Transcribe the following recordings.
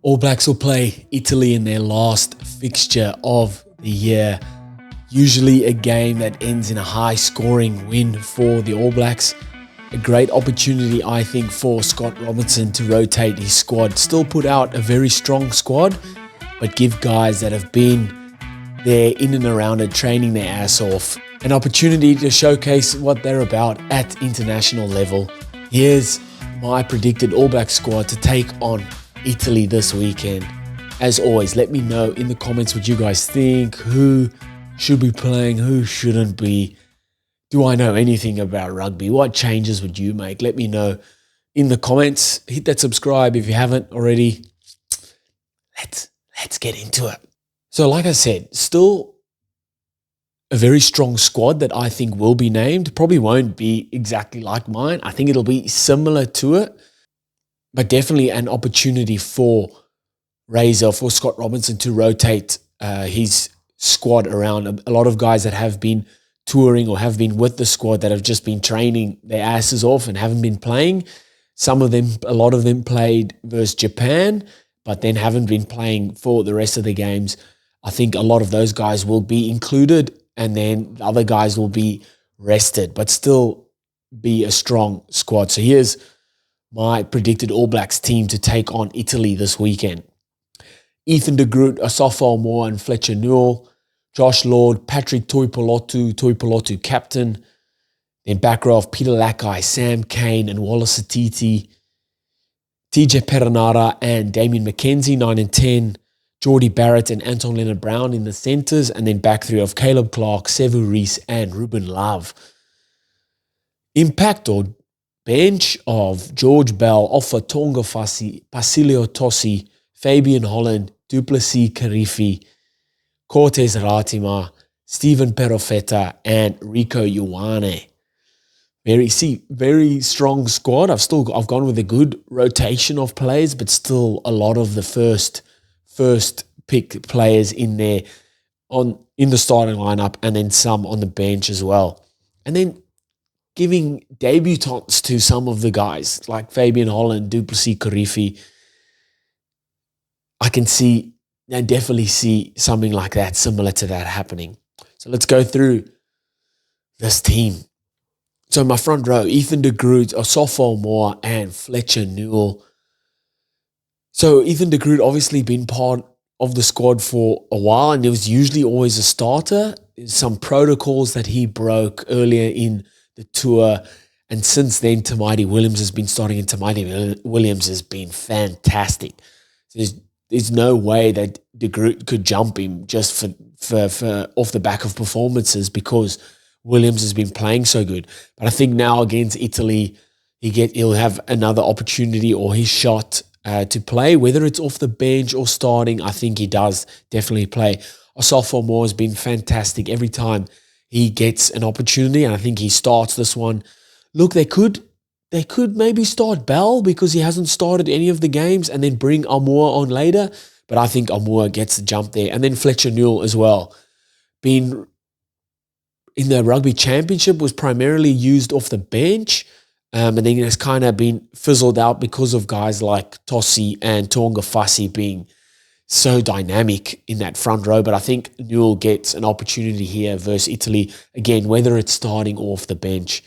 All Blacks will play Italy in their last fixture of the year. Usually a game that ends in a high-scoring win for the All Blacks. A great opportunity, I think, for Scott Robertson to rotate his squad. Still put out a very strong squad, but give guys that have been there in and around it, training their ass off, an opportunity to showcase what they're about at international level. Here's my predicted All Black squad to take on Italy this weekend. As always, let me know in the comments what you guys think. Who should be playing? Who shouldn't be? Do I know anything about rugby? What changes would you make? Let me know in the comments. Hit that subscribe if you haven't already. Let's get into it. So like I said, still a very strong squad that I think will be named. Probably won't be exactly like mine. I think it'll be similar to it, but definitely an opportunity for Scott Robertson to rotate his squad around. A lot of guys that have been touring or have been with the squad that have just been training their asses off and haven't been playing. A lot of them played versus Japan, but then haven't been playing for the rest of the games. I think a lot of those guys will be included, and then the other guys will be rested, but still be a strong squad. So here's my predicted All Blacks team to take on Italy this weekend. Ethan de Groot, Asafo Moore and Fletcher Newell. Josh Lord, Patrick Tuipulotu captain. Then back row of Peter Lakai, Sam Cane and Wallace Atiti. TJ Perenara and Damien McKenzie, 9 and 10. Geordie Barrett and Anton Leonard-Brown in the centres, and then back three of Caleb Clark, Sevu Reece and Ruben Love. Impact or bench of George Bell, Ofa Tongafasi, Pasilio Tossi, Fabian Holland, Duplessis Kirifi, Cortez Ratima, Stephen Perofeta and Rico Ioane. Very strong squad. I've gone with a good rotation of players, but still a lot of the first pick players in there in the starting lineup, and then some on the bench as well. And then giving debutants to some of the guys like Fabian Holland, Duplessis Kirifi. I definitely see something like that, similar to that happening. So let's go through this team. So my front row, Ethan de Groot, Asafo Moore and Fletcher Newell. So Ethan de Groot obviously been part of the squad for a while, and there was usually always a starter. There's some protocols that he broke earlier in the tour, and since then Tamati Williams has been starting, and Tamati Williams has been fantastic. There's no way that de Groot could jump him just for off the back of performances, because Williams has been playing so good. But I think now against Italy, he'll have another opportunity or his shot to play, whether it's off the bench or starting. I think he does definitely play. Asafo Moore has been fantastic every time he gets an opportunity, and I think he starts this one. Look, they could maybe start Bell because he hasn't started any of the games, and then bring Amour on later, but I think Amour gets the jump there. And then Fletcher Newell as well. Been in the Rugby Championship, was primarily used off the bench, and then it's kind of been fizzled out because of guys like Tossi and Tongafasi being so dynamic in that front row. But I think Newell gets an opportunity here versus Italy, again, whether it's starting or off the bench.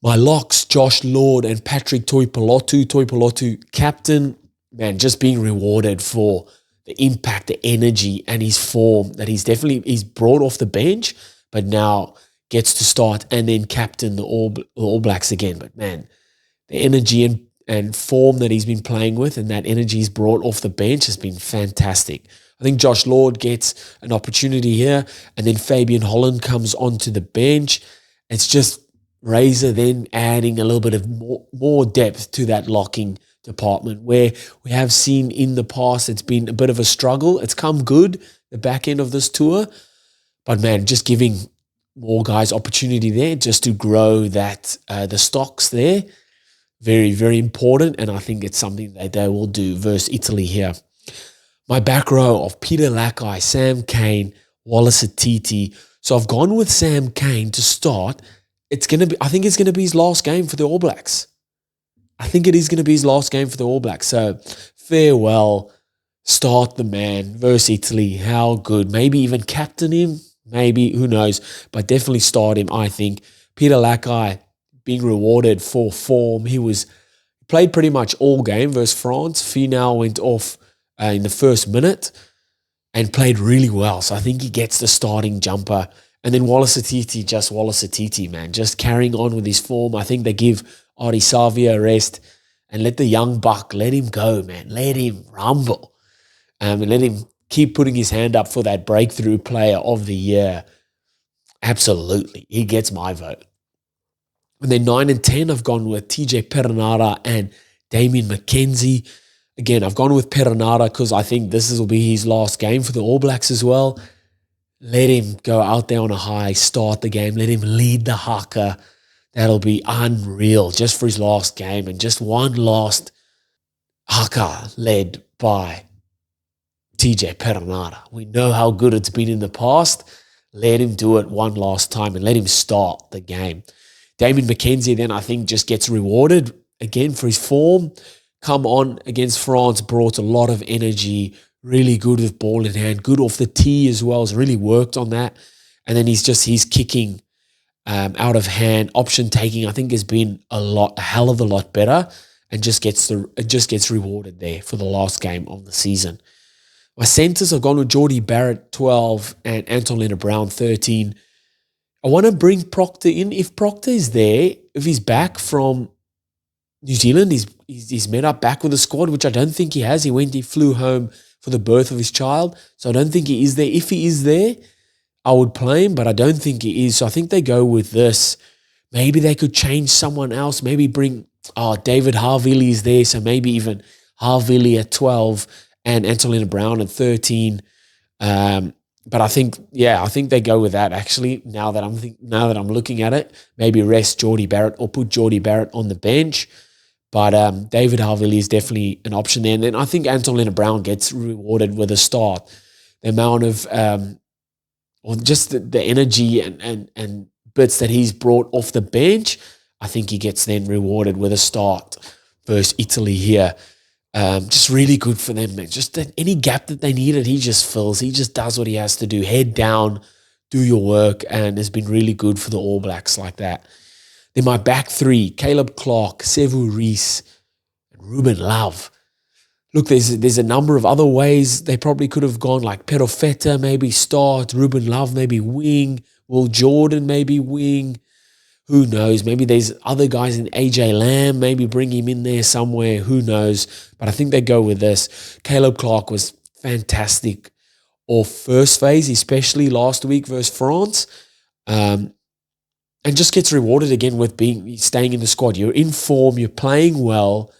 My locks, Josh Lord and Patrick Tuipulotu captain. Man, just being rewarded for the impact, the energy and his form that he's brought off the bench, but now gets to start and then captain the All Blacks again. But man, the energy and form that he's been playing with, and that energy he's brought off the bench, has been fantastic. I think Josh Lord gets an opportunity here, and then Fabian Holland comes onto the bench. It's just Razor then adding a little bit of more depth to that locking department, where we have seen in the past it's been a bit of a struggle. It's come good the back end of this tour, but man, just giving more guys opportunity there just to grow that the stocks there. Very, very important, and I think it's something that they will do versus Italy here. My back row of Peter Lakai, Sam Cane, Wallace Atiti. So I've gone with Sam Cane to start. I think it's gonna be his last game for the All Blacks. I think it is going to be his last game for the All Blacks. So farewell, start the man versus Italy. How good. Maybe even captain him. Maybe, who knows. But definitely start him, I think. Peter Lakai being rewarded for form. He played pretty much all game versus France. Finau went off in the first minute and played really well. So I think he gets the starting jumper. And then Wallace Atiti, just Wallace Atiti, man. Just carrying on with his form. I think they give Arisavia a rest and let the young buck, let him go, man. Let him rumble. And let him keep putting his hand up for that breakthrough player of the year. Absolutely. He gets my vote. And then 9 and 10, I've gone with TJ Perenara and Damien McKenzie. Again, I've gone with Perenara because I think this will be his last game for the All Blacks as well. Let him go out there on a high, start the game. Let him lead the haka. That'll be unreal just for his last game. And just one last haka led by TJ Perenara. We know how good it's been in the past. Let him do it one last time and let him start the game. Damien McKenzie then I think just gets rewarded again for his form. Come on against France, brought a lot of energy, really good with ball in hand, good off the tee as well, has really worked on that. And then he's kicking out of hand, option taking, I think has been a hell of a lot better, and just gets rewarded there for the last game of the season. My centres have gone with Geordie Barrett 12 and Anton Lienert-Brown 13. I want to bring Proctor in. If Proctor is there, if he's back from New Zealand, he's met up back with the squad, which I don't think he has. He flew home for the birth of his child, so I don't think he is there. If he is there, I would play him, but I don't think he is. So I think they go with this. Maybe they could change someone else. Maybe bring David Havili is there, so maybe even Havili at 12 and Anton Lienert-Brown at 13. But I think they go with that actually. Now that I'm looking at it, maybe rest Geordie Barrett or put Geordie Barrett on the bench. But David Havili is definitely an option there. And then I think Anton Lienert-Brown gets rewarded with a start. The amount of or just the energy and bits that he's brought off the bench, I think he gets then rewarded with a start versus Italy here. Just really good for them, man. Just any gap that they needed, he just fills. He just does what he has to do. Head down, do your work, and has been really good for the All Blacks like that. Then my back three, Caleb Clark, Sevu Reece, and Ruben Love. Look, there's a number of other ways they probably could have gone, like Perofeta maybe start, Ruben Love maybe wing, Will Jordan maybe wing. Who knows? Maybe there's other guys in AJ Lamb, maybe bring him in there somewhere. Who knows? But I think they go with this. Caleb Clark was fantastic off first phase, especially last week versus France. And just gets rewarded again with staying in the squad. You're in form, you're playing well.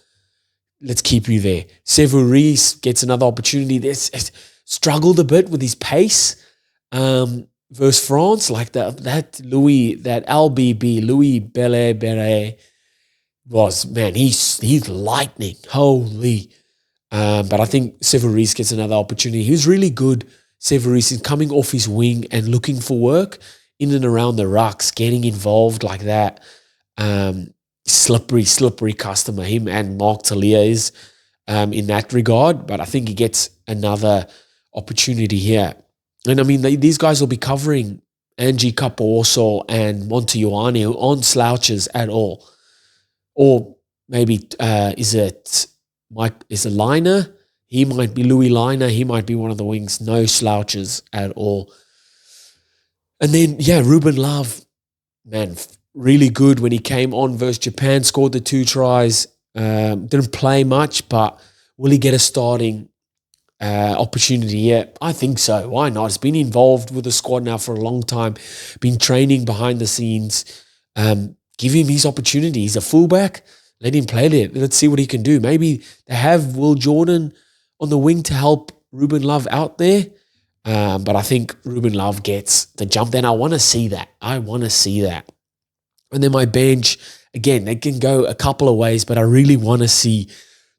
Let's keep you there. Sevu Reece gets another opportunity. Struggled a bit with his pace. Versus France, like that LBB, Louis Belle was, man, he's lightning. Holy. But I think Sevu Reece gets another opportunity. He was really good, Sevu Reece, in coming off his wing and looking for work in and around the rucks, getting involved like that. Slippery customer, him and Mark Talia is in that regard. But I think he gets another opportunity here. And I mean, these guys will be covering Angie Kapoorso and Monty Ioane, who aren't slouches at all. Or maybe is it Liner? He might be Louis Liner. He might be one of the wings. No slouches at all. And then, Ruben Love, man, really good when he came on versus Japan, scored the 2 tries. Didn't play much, but will he get a starting opportunity yet? I think so. Why not? He's been involved with the squad now for a long time, been training behind the scenes. Give him his opportunity. He's a fullback. Let him play there. Let's see what he can do. Maybe they have Will Jordan on the wing to help Ruben Love out there. But I think Ruben Love gets the jump. Then I want to see that. And then my bench, again, they can go a couple of ways, but I really want to see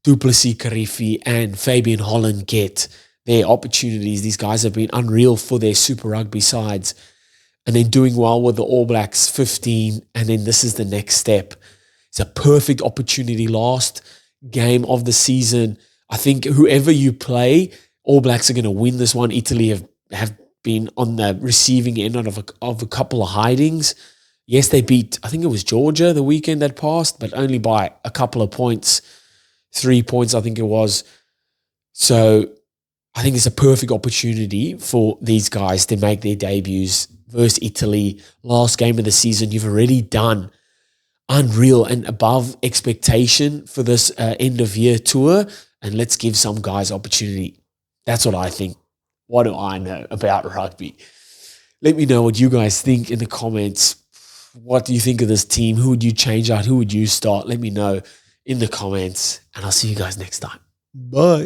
Du Plessis, Kirifi, and Fabian Holland get their opportunities. These guys have been unreal for their Super Rugby sides. And then doing well with the All Blacks 15. And then this is the next step. It's a perfect opportunity. Last game of the season. I think whoever you play, All Blacks are going to win this one. Italy have been on the receiving end of a couple of hidings. Yes, they beat, I think it was Georgia the weekend that passed, but only by a couple of points, 3 points I think it was. So I think it's a perfect opportunity for these guys to make their debuts versus Italy. Last game of the season, you've already done unreal and above expectation for this end of year tour, and let's give some guys opportunity. That's what I think. What do I know about rugby? Let me know what you guys think in the comments. What do you think of this team? Who would you change out? Who would you start? Let me know in the comments, and I'll see you guys next time. Bye.